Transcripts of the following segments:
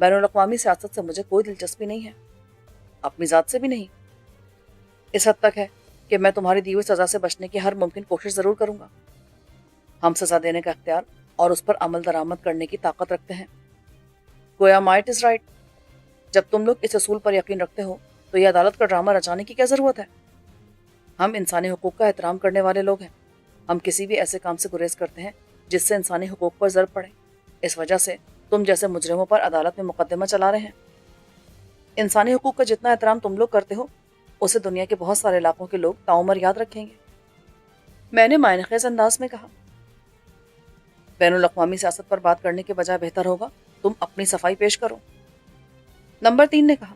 بین الاقوامی سیاست سے مجھے کوئی دلچسپی نہیں ہے، اپنی ذات سے بھی نہیں۔ اس حد تک ہے کہ میں تمہاری دی ہوئی سزا سے بچنے کی ہر ممکن کوشش ضرور کروں گا۔ ہم سزا دینے کا اختیار اور اس پر عمل درآمد کرنے کی طاقت رکھتے ہیں۔ گویا مائٹ از رائٹ۔ جب تم لوگ اس اصول پر یقین رکھتے ہو تو یہ عدالت کا ڈرامہ رچانے کی کیا ضرورت ہے؟ ہم انسانی حقوق کا احترام کرنے والے لوگ ہیں۔ ہم کسی بھی ایسے کام سے گریز کرتے ہیں جس سے انسانی حقوق پر ضرب پڑے۔ اس وجہ سے تم جیسے مجرموں پر عدالت میں مقدمہ چلا رہے ہیں۔ انسانی حقوق کا جتنا احترام تم لوگ کرتے ہو اسے دنیا کے بہت سارے علاقوں کے لوگ تعمر یاد رکھیں گے، میں نے معنی خیز انداز میں کہا۔ بین الاقوامی سیاست پر بات کرنے کے بجائے بہتر ہوگا تم اپنی صفائی پیش کرو۔ نمبر 3 نے کہا،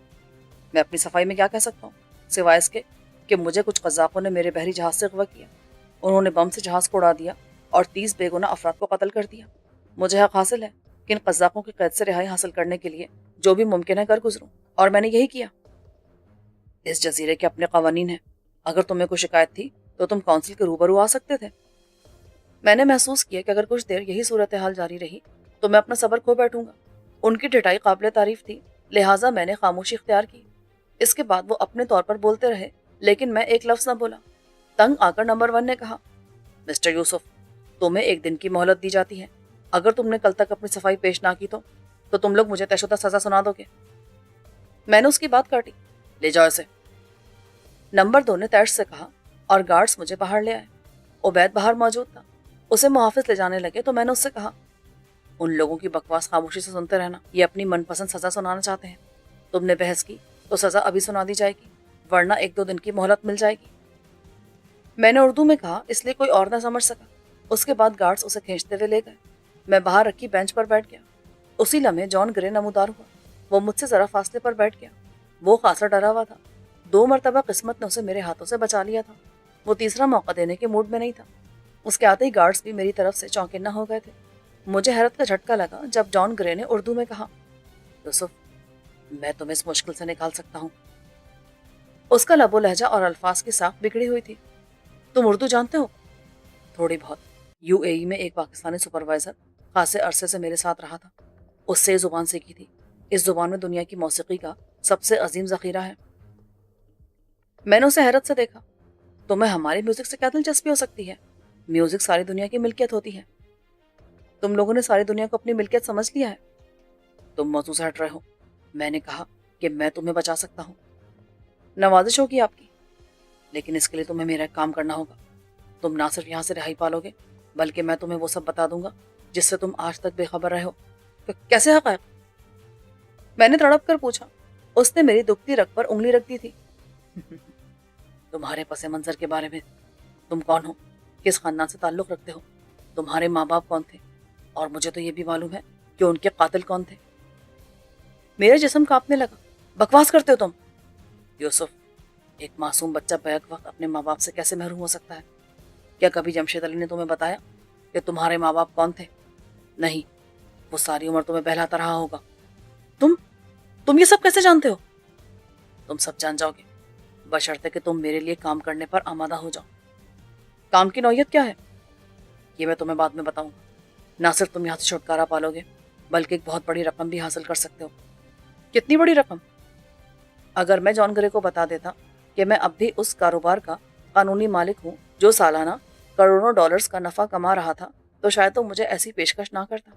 میں اپنی صفائی میں کیا کہہ سکتا ہوں سوائے اس کے کہ مجھے کچھ قزاقوں نے میرے بحری جہاز سے اغوا کیا، انہوں نے بم سے جہاز کو اڑا دیا اور 30 بے گناہ افراد کو قتل کر دیا۔ مجھے حق حاصل ہے کہ ان قزاقوں کی قید سے رہائی حاصل کرنے کے لیے جو بھی ممکن ہے کر گزروں، اور میں نے یہی کیا۔ اس جزیرے کے اپنے قوانین ہیں، اگر تمہیں کوئی شکایت تھی تو تم کونسل کے روبرو آ سکتے تھے۔ میں نے محسوس کیا کہ اگر کچھ دیر یہی صورتحال جاری رہی تو میں اپنا صبر کھو بیٹھوں گا۔ ان کی ڈٹائی قابل تعریف تھی، لہٰذا میں نے خاموشی اختیار کی۔ اس کے بعد وہ اپنے طور پر بولتے رہے لیکن میں ایک لفظ نہ بولا۔ تنگ آ کر نمبر 1 نے کہا، مسٹر یوسف، تمہیں 1 دن کی مہلت دی جاتی ہے، اگر تم نے کل تک اپنی صفائی پیش نہ کی تو تم لوگ مجھے طے شدہ سزا سنا دو گے۔ میں نے اس کی بات کاٹی، لے جاؤ اسے۔ نمبر 2 نے تیش سے کہا اور گارڈز مجھے باہر لے آئے۔ عبید باہر موجود تھا، اسے محافظ لے جانے لگے تو میں نے اس سے کہا، ان لوگوں کی بکواس خاموشی سے سنتے رہنا، یہ اپنی من پسند سزا سنانا چاہتے ہیں۔ تم نے بحث کی تو سزا ابھی سنا دی جائے گی، ورنہ 1-2 دن کی مہلت مل جائے گی۔ میں نے اردو میں کہا، اس لیے کوئی اور نہ سمجھ سکا۔ اس کے بعد گارڈز اسے کھینچتے ہوئے لے گئے۔ میں باہر رکھی بینچ پر بیٹھ گیا۔ اسی لمحے جان گرے نمودار ہوا۔ وہ مجھ سے ذرا فاصلے پر بیٹھ گیا۔ وہ خاصا ڈرا ہوا تھا۔ 2 مرتبہ قسمت نے اسے میرے ہاتھوں سے بچا لیا تھا۔ وہ تیسرا موقع دینے کے موڈ میں نہیں تھا۔ اس کے آتے ہی گارڈز بھی میری طرف سے چونکنا ہو گئے تھے۔ مجھے حیرت کا جھٹکا لگا جب جان گرے نے اردو میں کہا، یوسف، میں تمہیں اس مشکل سے نکال سکتا ہوں۔ اس کا لب و لہجہ اور الفاظ کی ساخت بگڑی ہوئی تھی۔ تم اردو جانتے ہو؟ تھوڑی بہت۔ UAE میں ایک پاکستانی سپروائزر خاصے عرصے سے میرے ساتھ رہا تھا، اس سے یہ زبان سیکھی تھی۔ اس زبان میں دنیا کی موسیقی کا سب سے عظیم ذخیرہ ہے۔ میں نے اسے حیرت سے دیکھا۔ تمہیں ہماری میوزک سے کیا دلچسپی ہو سکتی ہے؟ میوزک ساری دنیا کی ملکیت ہوتی ہے۔ تم لوگوں نے ساری دنیا کو اپنی ملکیت سمجھ لیا ہے۔ تم موضوع سے ہٹ رہے ہو۔ میں نے کہا کہ میں تمہیں بچا سکتا ہوں۔ نوازش ہوگی آپ کی، لیکن اس کے لیے تمہیں میرا ایک کام کرنا ہوگا۔ تم نہ صرف یہاں سے رہائی پالو گے بلکہ میں تمہیں وہ سب بتا دوں گا جس سے تم آج تک بے خبر رہے ہو۔ کیسے حقائق؟ میں نے تڑپ کر پوچھا۔ اس نے میری دکھتی رگ پر انگلی رکھ دی تھی۔ تمہارے پس منظر کے بارے میں، تم کون ہو، کس خاندان سے تعلق رکھتے ہو، تمہارے ماں باپ کون تھے، اور مجھے تو یہ بھی معلوم ہے کہ ان کے قاتل کون تھے۔ میرا جسم کانپنے لگا۔ بکواس کرتے ہو تم۔ یوسف، ایک معصوم بچہ بیک وقت اپنے ماں باپ سے کیسے محروم ہو سکتا ہے؟ کیا کبھی جمشید علی نے تمہیں بتایا کہ تمہارے ماں باپ کون تھے؟ نہیں، وہ ساری عمر تمہیں بہلاتا رہا ہوگا۔ تم یہ سب کیسے جانتے ہو؟ تم سب جان جاؤ گے بشرطے کہ تم میرے لیے کام کرنے پر آمادہ ہو جاؤ۔ کام کی نوعیت کیا ہے یہ میں تمہیں بعد میں بتاؤں گا۔ نہ صرف تم یہاں سے چھٹکارا پالو گے بلکہ ایک بہت بڑی رقم بھی حاصل کر سکتے ہو۔ کتنی بڑی رقم؟ اگر میں جان گرے کو بتا دیتا کہ میں اب بھی اس کاروبار کا قانونی مالک ہوں جو سالانہ کروڑوں ڈالرز کا نفع کما رہا تھا تو شاید وہ مجھے ایسی پیشکش نہ کرتا۔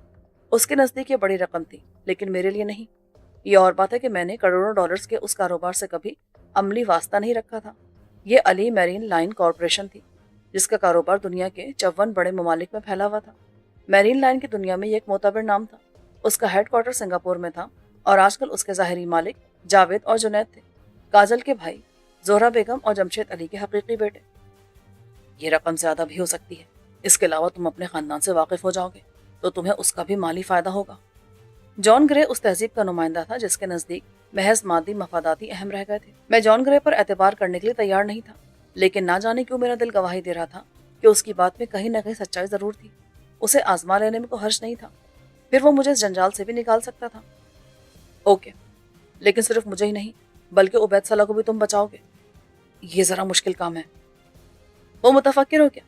اس کے نزدیک یہ بڑی رقم تھی لیکن میرے لیے نہیں۔ یہ اور بات ہے کہ میں نے کروڑوں ڈالرز کے اس کاروبار سے کبھی عملی واسطہ نہیں رکھا تھا۔ یہ علی میرین لائن کارپوریشن تھی جس کا کاروبار دنیا کے 54 بڑے ممالک میں پھیلا ہوا تھا۔ میرین لائن کی دنیا میں یہ ایک معتبر نام تھا۔ اس کا ہیڈ کوارٹر سنگاپور میں تھا اور آج کل اس کے ظاہری مالک جاوید اور جنید تھے، کاجل کے بھائی، زہرا بیگم اور جمشید علی کے حقیقی بیٹے۔ یہ رقم زیادہ بھی ہو سکتی ہے۔ اس کے علاوہ تم اپنے خاندان سے واقف ہو جاؤ گے تو تمہیں اس کا بھی مالی فائدہ ہوگا۔ جان گرے اس تہذیب کا نمائندہ تھا جس کے نزدیک محض مادی مفاداتی اہم رہ گئے تھے۔ میں جان گرے پر اعتبار کرنے کے لیے تیار نہیں تھا، لیکن نہ جانے کیوں میرا دل گواہی دے رہا تھا کہ اس کی بات میں کہیں نہ کہیں سچائی ضرور تھی۔ اسے آزما لینے میں کوئی حرج نہیں تھا، پھر وہ مجھے اس جنجال سے بھی نکال سکتا تھا۔ اوکے، لیکن صرف مجھے ہی نہیں بلکہ عبید صلاح کو بھی تم بچاؤ گے۔ یہ ذرا مشکل کام ہے۔ وہ متفکر ہو کیا؟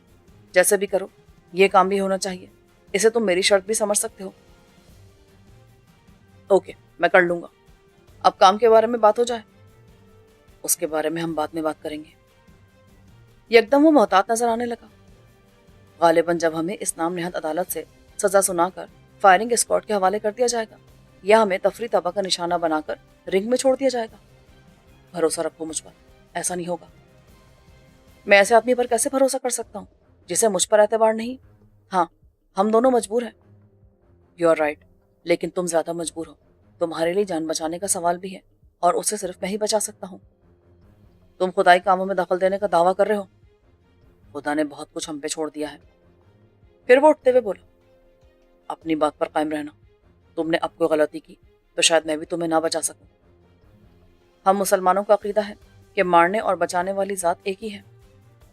جیسے بھی کرو، یہ کام بھی ہونا چاہیے۔ اسے تم میری شرط بھی سمجھ سکتے ہو۔ اوکے، میں کر لوں گا. اب کام کے بارے میں بات ہو جائے. اس کے بارے میں ہم بعد میں بات کریں گے. یکدم وہ محتاط نظر آنے لگا. غالباً جب ہمیں اس نام نہاد عدالت سے سزا سنا کر فائرنگ اسکواڈ کے حوالے کر دیا جائے گا یا ہمیں تفریح تباہ کا نشانہ بنا کر رنگ میں چھوڑ دیا جائے گا. بھروسہ رکھو مجھ پر، ایسا نہیں ہوگا. میں ایسے آدمی پر کیسے بھروسہ کر سکتا ہوں جسے مجھ پر اعتبار نہیں؟ ہاں، ہم دونوں مجبور ہیں. یو آر رائٹ، لیکن تم زیادہ مجبور ہو. تمہارے لیے جان بچانے کا سوال بھی ہے اور اسے صرف میں ہی بچا سکتا ہوں. تم خدائی کاموں میں دخل دینے کا دعویٰ کر رہے ہو. خدا نے بہت کچھ ہم پہ چھوڑ دیا ہے. پھر وہ اٹھتے ہوئے بولا، اپنی بات پر قائم رہنا. تم نے اب کوئی غلطی کی تو شاید میں بھی تمہیں نہ بچا سکوں. ہم مسلمانوں کا عقیدہ ہے کہ مارنے اور بچانے والی ذات ایک ہی ہے.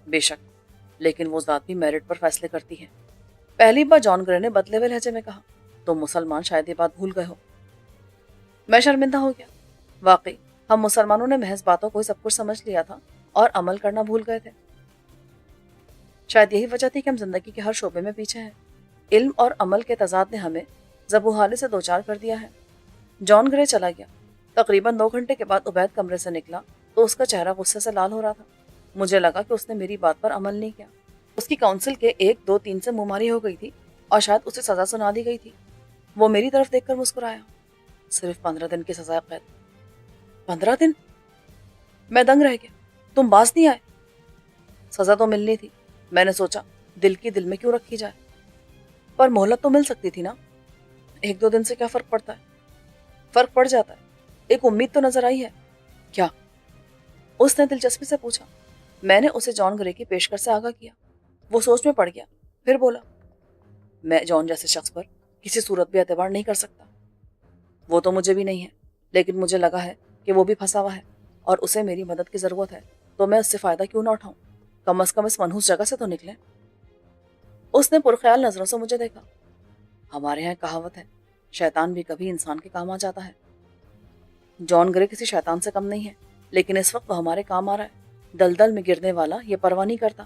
بے شک، لیکن وہ ذات بھی میرٹ پر فیصلے کرتی ہے. پہلی بار جان گرے نے بدلے ہوئے لہجے میں کہا. تم مسلمان شاید یہ بات بھول گئے ہو. میں شرمندہ ہو گیا. واقعی ہم مسلمانوں نے محض باتوں کو ہی سب کچھ سمجھ لیا تھا اور عمل کرنا بھول گئے تھے. شاید یہی وجہ تھی کہ ہم زندگی کے ہر شعبے میں پیچھے ہیں. علم اور عمل کے تضاد نے ہمیں ذبوحالے سے دوچار کر دیا ہے. جان گرے چلا گیا. تقریباً 2 گھنٹے کے بعد عبید کمرے سے نکلا تو اس کا چہرہ غصے سے لال ہو رہا تھا. مجھے لگا کہ اس نے میری بات پر عمل نہیں کیا. اس کی کونسل کے 1 2 3 سے منہ ہو گئی تھی اور شاید اسے سزا سنا دی گئی تھی. وہ میری طرف دیکھ کر مسکرایا. صرف 15 دن کی سزا قید. 15 دن؟ میں دنگ رہ گیا. تم باز نہیں آئے؟ سزا تو ملنی تھی. میں نے سوچا دل کی دل میں کیوں رکھی جائے. پر مہلت تو مل سکتی تھی نا. 1 2 دن سے کیا فرق پڑتا ہے؟ فرق پڑ جاتا ہے. ایک امید تو نظر آئی ہے. کیا؟ اس نے دلچسپی سے پوچھا. میں نے اسے جان گرے کی پیشکش سے آگاہ کیا. وہ سوچ میں پڑ گیا. پھر بولا، میں جان جیسے شخص پر کسی صورت بھی اعتبار نہیں کر سکتا. وہ تو مجھے بھی نہیں ہے، لیکن مجھے لگا ہے کہ وہ بھی پھنسا ہوا ہے اور اسے میری مدد کی ضرورت ہے، تو میں اس سے فائدہ کیوں نہ اٹھاؤں. کم از کم اس منحوس جگہ سے تو نکلیں. اس نے پرخیال نظروں سے مجھے دیکھا. ہمارے یہاں کہاوت ہے، شیطان بھی کبھی انسان کے کام آ جاتا ہے. جان گرے کسی شیطان سے کم نہیں ہے، لیکن اس وقت وہ ہمارے کام آ رہا ہے. دلدل میں گرنے والا یہ پرواہ نہیں کرتا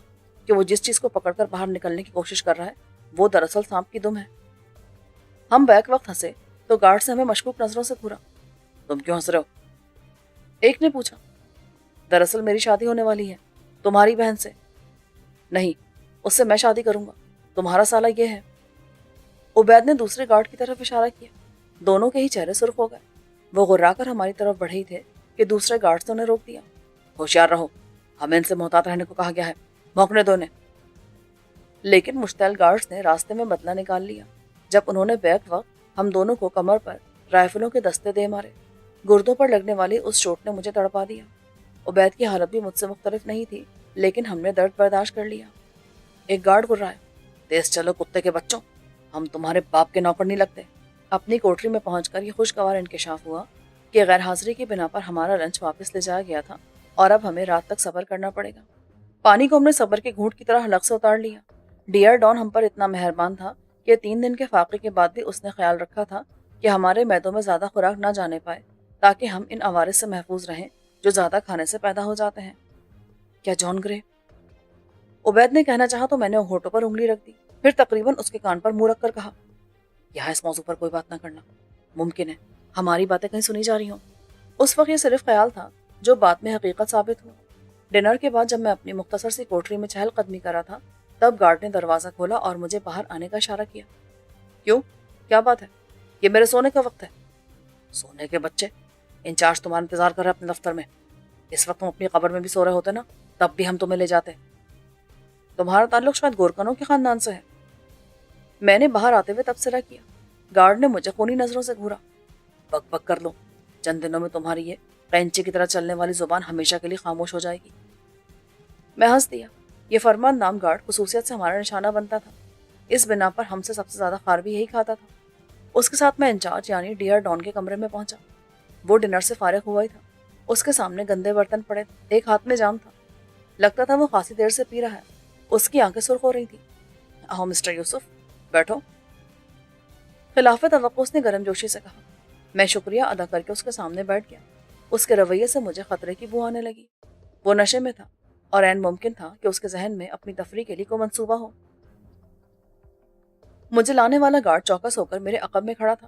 کہ وہ جس چیز کو پکڑ کر باہر نکلنے کی کوشش کر رہا ہے وہ دراصل سانپ کی دم ہے. ہم بیک وقت ہنسے تو گارڈ سے ہمیں مشکوک نظروں سے گھورا. تم کیوں ہنس رہے ہو؟ ایک نے پوچھا. دراصل میری شادی ہونے والی ہے. تمہاری بہن سے. نہیں، اس سے میں شادی کروں گا. تمہارا سالہ یہ ہے. عبید نے دوسرے گارڈ کی طرف اشارہ کیا. دونوں کے ہی چہرے سرخ ہو گئے. وہ غرا کر ہماری طرف بڑھے ہی تھے کہ دوسرے گارڈ نے انہیں روک دیا. ہوشیار رہو، ہمیں ان سے محتاط رہنے کو کہا گیا ہے. بھونکنے دو انہیں. لیکن مشتعل گارڈز نے راستے میں بدلہ نکال لیا جب انہوں نے بیک وقت ہم دونوں کو کمر پر رائفلوں کے دستے دے مارے. گردوں پر لگنے والی اس چوٹ نے مجھے تڑپا دیا. عبید کی حالت بھی مجھ سے مختلف نہیں تھی، لیکن ہم نے درد برداشت کر لیا. ایک گارڈ گرایا. تیز چلو کتے کے بچوں، ہم تمہارے باپ کے نوکر نہیں لگتے. اپنی کوٹری میں پہنچ کر یہ خوشگوار انکشاف ہوا کہ غیر حاضری کی بنا پر ہمارا لنچ واپس لے جایا گیا تھا اور اب ہمیں رات تک صبر کرنا پڑے گا. پانی کو ہم نے صبر کے گھونٹ کی طرح حلق سے اتار لیا. ڈیئر ڈان ہم پر اتنا مہربان تھا کہ 3 دن کے فاقے کے بعد بھی اس نے خیال رکھا تھا کہ ہمارے معدوں میں زیادہ خوراک نہ جانے پائے تاکہ ہم ان عوارض سے محفوظ رہیں جو زیادہ کھانے سے پیدا ہو جاتے ہیں. کیا جان گرے؟ عبید نے کہنا چاہا تو میں نے ہونٹوں پر انگلی رکھ دی. پھر تقریباً اس کے کان پر منہ رکھ کر کہا، یہاں اس موضوع پر کوئی بات نہ کرنا. ممکن ہے ہماری باتیں کہیں سنی جا رہی ہوں. اس وقت یہ صرف خیال تھا جو بعد میں حقیقت ثابت ہوا. ڈنر کے بعد جب میں اپنی مختصر سی کوٹری میں چہل قدمی کر رہا تھا تب گارڈ نے دروازہ کھولا اور مجھے باہر آنے کا اشارہ کیا. کیوں؟ کیا بات ہے؟ یہ میرے سونے کا وقت ہے. سونے کے بچے، انچارج تمہارا انتظار کر رہے اپنے دفتر میں. اس وقت تم اپنی قبر میں بھی سو رہے ہوتے نا، تب بھی ہم تمہیں لے جاتے. تمہارا تعلق شاید گورکنوں کے خاندان سے ہے. میں نے باہر آتے ہوئے تبصرہ کیا. گارڈ نے مجھے خونی نظروں سے گھورا. بک بک کر لو، چند دنوں میں تمہاری یہ قینچی کی طرح چلنے والی زبان ہمیشہ کے لیے خاموش ہو جائے گی. میں ہنس دیا. یہ فرمان نام گارڈ خصوصیت سے ہمارا نشانہ بنتا تھا. اس بنا پر ہم سے سب سے زیادہ خار بھی یہی کھاتا تھا. اس کے ساتھ میں انچارج یعنی ڈیئر ڈان کے کمرے میں پہنچا. وہ ڈنر سے فارغ ہوا ہی تھا. اس کے سامنے گندے برتن پڑے تھے. ایک ہاتھ میں جام تھا. لگتا تھا وہ خاصی دیر سے پی رہا ہے. اس کی آنکھیں سرخ ہو رہی تھی. آؤ مسٹر یوسف، بیٹھو. خلاف توقع اس نے گرم جوشی سے کہا. میں شکریہ ادا کر کے اس کے سامنے بیٹھ گیا. اس کے رویے سے مجھے خطرے کی بو آنے لگی. وہ نشے میں تھا اور عین ممکن تھا کہ اس کے ذہن میں اپنی تفریح کے لیے کوئی منصوبہ ہو. مجھے لانے والا گارڈ چوکس ہو کر میرے عقب میں کھڑا تھا.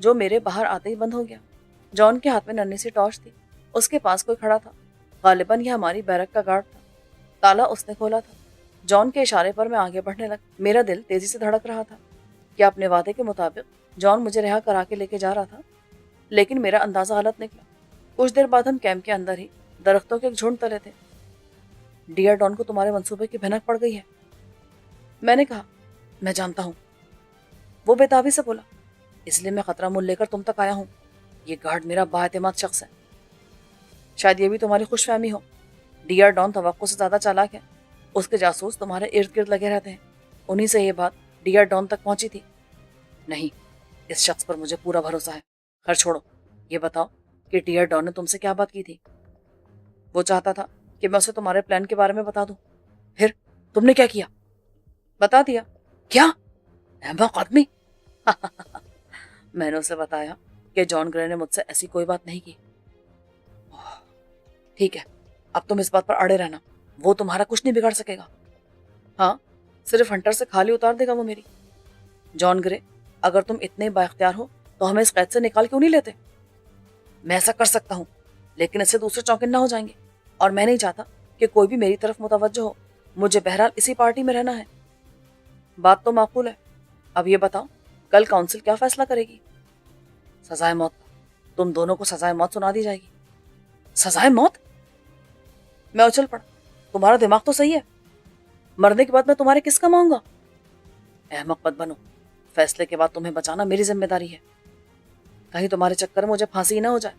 جو میرے باہر آتے ہی بند ہو گیا۔ جان کے ہاتھ میں ننھی سی ٹارچ تھی، اس کے پاس کوئی کھڑا تھا، غالباً یہ ہماری بیرک کا گارڈ تھا۔ تالا اس نے کھولا تھا۔ جان کے اشارے پر میں آگے بڑھنے لگا۔ میرا دل تیزی سے دھڑک رہا تھا۔ کیا اپنے وعدے کے مطابق جان مجھے رہا کرا کے لے کے جا رہا تھا؟ لیکن میرا اندازہ غلط نکلا۔ کچھ دیر بعد ہم کیمپ کے اندر ہی درختوں کے ایک جھنڈ تلے تھے۔ ڈیئر ڈان کو تمہارے منصوبے کی بھنک پڑ گئی ہے، میں نے کہا۔ میں جانتا ہوں، وہ بےتابی سے بولا، اس لیے میں خطرہ مول لے کر تم تک آیا ہوں۔ یہ گارڈ میرا بااعتماد شخص ہے۔ شاید یہ بھی تمہاری خوش فہمی ہو، ڈیئر ڈان توقع سے زیادہ چالاک ہے۔ اس کے جاسوس تمہارے ارد گرد لگے رہتے ہیں۔ انہی سے یہ بات ڈیئر ڈان تک پہنچی تھی۔ نہیں، اس شخص پر مجھے پورا بھروسہ ہے۔ خیر چھوڑو، یہ بتاؤ کہ ڈیئر ڈان نے تم سے کیا بات کی تھی؟ وہ چاہتا تھا کہ میں اسے تمہارے پلان کے بارے میں بتا دوں۔ پھر تم نے کیا کیا؟ بتا دیا۔ کیا؟ احمق آدمی! میں نے اسے بتایا کہ جان گرے نے مجھ سے ایسی کوئی بات نہیں کی۔ ٹھیک ہے، اب تم اس بات پر اڑے رہنا، وہ تمہارا کچھ نہیں بگاڑ سکے گا۔ ہاں، صرف ہنٹر سے کھالی اتار دے گا وہ میری۔ جان گرے، اگر تم اتنے با اختیار ہو تو ہمیں اس قید سے نکال کیوں نہیں لیتے؟ میں ایسا کر سکتا ہوں، لیکن اس سے دوسرے چوکن نہ ہو جائیں گے، اور میں نہیں چاہتا کہ کوئی بھی میری طرف متوجہ ہو۔ مجھے بہرحال اسی پارٹی میں رہنا ہے۔ بات تو معقول ہے۔ اب یہ بتاؤ، کل کاؤنسل کیا فیصلہ کرے گی؟ سزائے موت۔ تم دونوں کو سزائے موت سنا دی جائے گی۔ سزائے موت؟ میں اچھل پڑا۔ تمہارا دماغ تو صحیح ہے، مرنے کے بعد میں تمہارے کس کام آؤں گا؟ احمق مت بنو، فیصلے کے بعد تمہیں بچانا میری ذمہ داری ہے۔ کہیں تمہارے چکر میں مجھے پھانسی نہ ہو جائے۔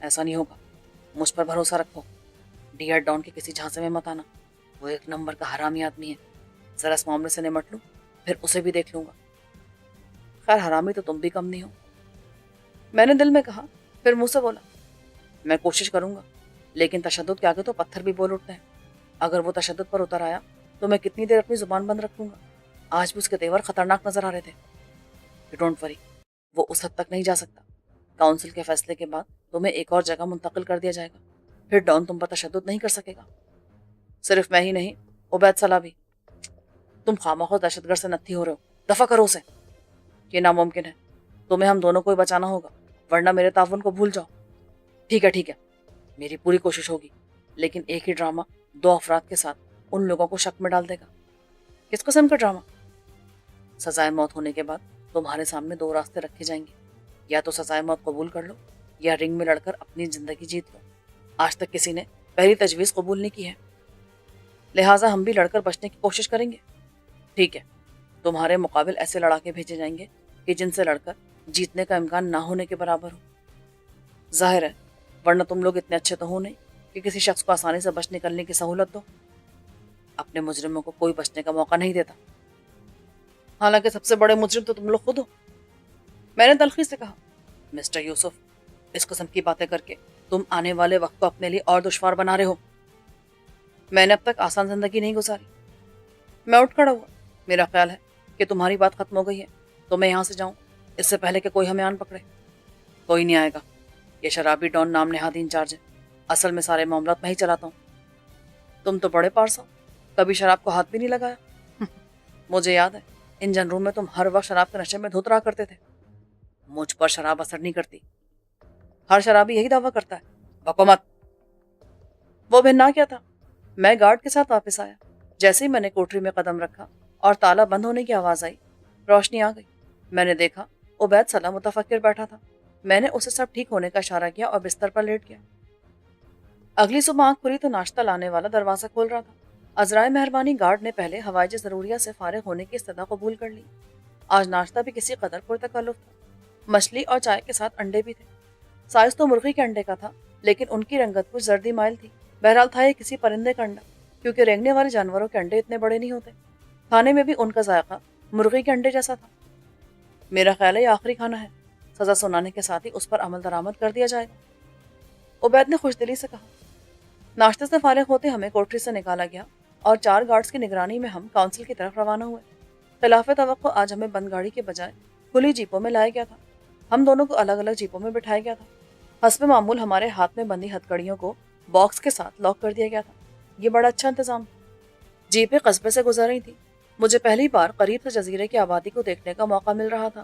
ایسا نہیں ہوگا، مجھ پر بھروسہ رکھو۔ ڈیئر ڈان کے کسی جھانسے میں مت آنا، وہ ایک نمبر کا حرامی آدمی ہے۔ ذرا اس معاملے سے نمٹ لوں، پھر اسے بھی دیکھ لوں گا۔ خیر حرامی تو تم بھی کم نہیں ہو، میں نے دل میں کہا، پھر منہ سے بولا، میں کوشش کروں گا، لیکن تشدد کے آگے تو پتھر بھی بول اٹھتے ہیں۔ اگر وہ تشدد پر اتر آیا تو میں کتنی دیر اپنی زبان بند رکھوں گا؟ آج بھی اس کے تیور خطرناک نظر آ رہے تھے۔ ڈونٹ وری، وہ اس حد تک نہیں جا سکتا۔ کاؤنسل کے فیصلے کے بعد تمہیں ایک اور جگہ منتقل کر دیا جائے گا، پھر ڈان تم پر تشدد نہیں کر سکے گا۔ صرف میں ہی نہیں، عبید صلاح بھی۔ تم خامخواہ دہشت گرد سے نتھی ہو رہے ہو، دفع کرو اسے۔ یہ ناممکن ہے، تمہیں ہم دونوں کو ہی بچانا ہوگا، ورنہ میرے تعاون کو بھول جاؤ۔ ٹھیک ہے ٹھیک ہے، میری پوری کوشش ہوگی، لیکن ایک ہی ڈرامہ دو افراد کے ساتھ ان لوگوں کو شک میں ڈال دے گا۔ کس قسم کا ڈرامہ؟ سزائے موت ہونے کے بعد تمہارے سامنے دو راستے رکھے جائیں گے، یا تو سزائے موت قبول کر لو، یا رنگ میں لڑ کر اپنی زندگی جیت لو۔ آج تک کسی نے پہلی تجویز قبول نہیں کی ہے، لہٰذا ہم بھی لڑ کر بچنے کی کوشش کریں گے۔ ٹھیک ہے، تمہارے مقابل ایسے لڑاکے بھیجے جائیں گے کہ جن سے لڑ کر جیتنے کا امکان نہ ہونے کے برابر ہو۔ ظاہر ہے، ورنہ تم لوگ اتنے اچھے تو ہو نہیں کہ کسی شخص کو آسانی سے بچ نکلنے کی سہولت دو۔ اپنے مجرموں کو کوئی بچنے کا موقع نہیں دیتا، حالانکہ سب سے بڑے مجرم تو تم لوگ خود ہو۔ میں نے تلخی سے کہا، مسٹر یوسف، اس قسم کی باتیں کر کے تم آنے والے وقت کو اپنے لیے اور دشوار بنا رہے ہو۔ میں نے اب تک آسان زندگی نہیں گزاری۔ میں اٹھ کھڑا ہوا۔ میرا خیال ہے کہ تمہاری بات ختم ہو گئی ہے، تو میں یہاں سے جاؤں اس سے پہلے کہ کوئی ہمیں آن پکڑے۔ کوئی نہیں آئے گا، یہ شرابی ڈان نام نہادی انچارج ہے، اصل میں سارے معاملات میں ہی چلاتا ہوں۔ تم تو بڑے پارسا، کبھی شراب کو ہاتھ بھی نہیں لگایا۔ مجھے یاد ہے، انجن روم میں تم ہر وقت شراب کے نشے میں دھت رہا کرتے تھے۔ مجھ پر شراب اثر نہیں کرتی، ہر شرابی یہی دعویٰ کرتا ہے۔ بکو مت۔ وہ بہنا کیا تھا؟ میں گارڈ کے ساتھ واپس آیا۔ جیسے ہی میں نے کوٹری میں قدم رکھا اور تالا بند ہونے کی آواز آئی، روشنی آ گئی۔ میں نے دیکھا عبید صلاح متفکر بیٹھا تھا۔ میں نے اسے سب ٹھیک ہونے کا اشارہ کیا اور بستر پر لیٹ گیا۔ اگلی صبح آنکھ کھلی تو ناشتہ لانے والا دروازہ کھول رہا تھا۔ عذرائے مہربانی گارڈ نے پہلے حوائج ضروریہ سے فارغ ہونے کی استدعا قبول کر لی۔ آج ناشتہ بھی کسی قدر پرتکلف تھا، مچھلی اور چائے کے ساتھ انڈے بھی تھے۔ سائز تو مرغی کے انڈے کا تھا، لیکن ان کی رنگت کچھ زردی مائل تھی۔ بہرحال تھا یہ کسی پرندے کا انڈا، کیونکہ رینگنے والے جانوروں کے انڈے اتنے بڑے نہیں ہوتے۔ کھانے میں بھی ان کا ذائقہ مرغی کے انڈے جیسا تھا۔ میرا خیال ہے یہ آخری کھانا ہے، سزا سنانے کے ساتھ ہی اس پر عمل درآمد کر دیا جائے گا، عبید نے خوش دلی سے کہا۔ ناشتے سے فارغ ہوتے ہمیں کوٹری سے نکالا گیا اور 4 گارڈز کی نگرانی میں ہم کاؤنسل کی طرف روانہ ہوئے۔ خلاف توقع آج ہمیں بند گاڑی کے بجائے کھلی جیپوں میں لایا گیا تھا۔ ہم دونوں کو الگ الگ جیپوں میں بٹھایا گیا تھا۔ حسب معمول ہمارے ہاتھ میں بندی ہتھکڑیوں کو باکس کے ساتھ لاک کر دیا گیا تھا۔ یہ بڑا اچھا انتظام تھا۔ جیپیں قصبے سے گزر رہی تھیں۔ مجھے پہلی بار قریب سے جزیرے کی آبادی کو دیکھنے کا موقع مل رہا تھا۔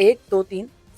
1, 2, 3